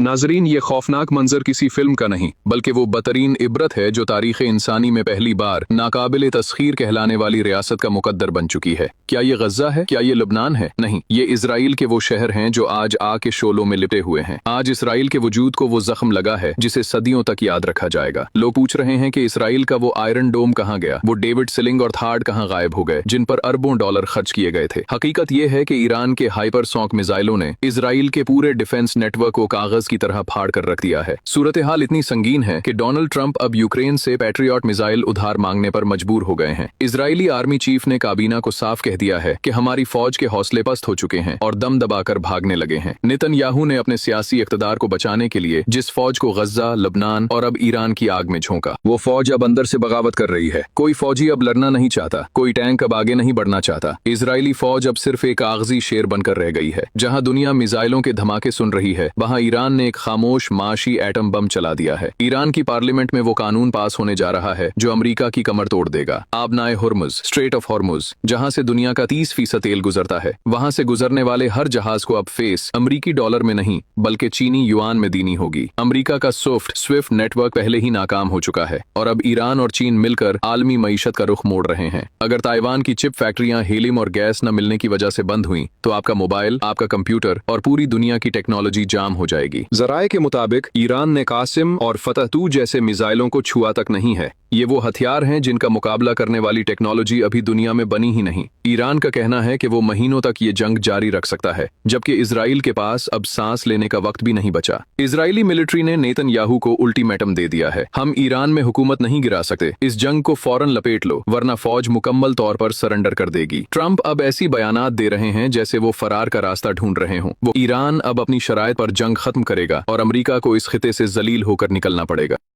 नाजरीन, ये खौफनाक मंजर किसी फिल्म का नहीं बल्कि वो बदतरीन इबरत है जो तारीख इंसानी में पहली बार नाकाबिल तस्खीर कहलाने वाली रियासत का मुकद्दर बन चुकी है। क्या ये गज्जा है? क्या ये लबनान है? नहीं, ये इसराइल के वो शहर हैं जो आज आग के शोलों में लिपटे हुए हैं। आज इसराइल के वजूद को वो जख्म लगा है जिसे सदियों तक याद रखा जाएगा। लोग पूछ रहे हैं कि इसराइल का वो आयरन डोम कहाँ गया, वो डेविड सिलिंग और थाड कहाँ गायब हो गए जिन पर अरबों डॉलर खर्च किए गए थे। हकीकत ये है कि ईरान के हाइपरसोनिक मिसाइलों ने इसराइल के पूरे डिफेंस नेटवर्क को कागज की तरह फाड़ कर रख दिया है। सूरत हाल इतनी संगीन है कि डोनाल्ड ट्रंप अब यूक्रेन से पैट्रियट मिसाइल उधार मांगने पर मजबूर हो गए हैं। इजरायली आर्मी चीफ ने काबीना को साफ कह दिया है कि हमारी फौज के हौसले पस्त हो चुके हैं और दम दबाकर भागने लगे हैं। नेतन्याहू ने अपने सियासी इख्तदार को बचाने के लिए जिस फौज को गज्जा, लबनान और अब ईरान की आग में झोंका, वो फौज अब अंदर से बगावत कर रही है। कोई फौजी अब लड़ना नहीं चाहता, कोई टैंक अब आगे नहीं बढ़ना चाहता। इजरायली फौज अब सिर्फ एक कागजी शेर बनकर रह गई है। जहां दुनिया मिसाइलों के धमाके सुन रही है, वहां ईरान ने एक खामोश माशी एटम बम चला दिया है। ईरान की पार्लियामेंट में वो कानून पास होने जा रहा है जो अमेरिका की कमर तोड़ देगा। आबनाए हुर्मुज, स्ट्रेट ऑफ हॉर्मुज, जहां से दुनिया का 30% तेल गुजरता है, वहां से गुजरने वाले हर जहाज को अब फेस अमरीकी डॉलर में नहीं बल्कि चीनी युआन में देनी होगी। अमरीका का स्विफ्ट नेटवर्क पहले ही नाकाम हो चुका है और अब ईरान और चीन मिलकर आलमी मईशत का रुख मोड़ रहे हैं। अगर ताइवान की चिप फैक्ट्रियां हीलियम और गैस न मिलने की वजह से बंद हुई तो आपका मोबाइल, आपका कंप्यूटर और पूरी दुनिया की टेक्नोलॉजी जाम हो जाएगी। जराये के मुताबिक ईरान ने कासिम और फतह-2 जैसे मिसाइलों को छुआ तक नहीं है। ये वो हथियार हैं जिनका मुकाबला करने वाली टेक्नोलॉजी अभी दुनिया में बनी ही नहीं। ईरान का कहना है कि वो महीनों तक ये जंग जारी रख सकता है, जबकि इजराइल के पास अब सांस लेने का वक्त भी नहीं बचा। इजरायली मिलिट्री ने नेतन्याहू को अल्टीमेटम दे दिया है, हम ईरान में हुकूमत नहीं गिरा सकते, इस जंग को फौरन लपेट लो वरना फौज मुकम्मल तौर पर सरेंडर कर देगी। ट्रंप अब ऐसी बयानात दे रहे हैं जैसे वो फरार का रास्ता ढूंढ रहे हों। वो ईरान अब अपनी शराइत पर जंग खत्म करेगा और अमरीका को इस खिते से जलील होकर निकलना पड़ेगा।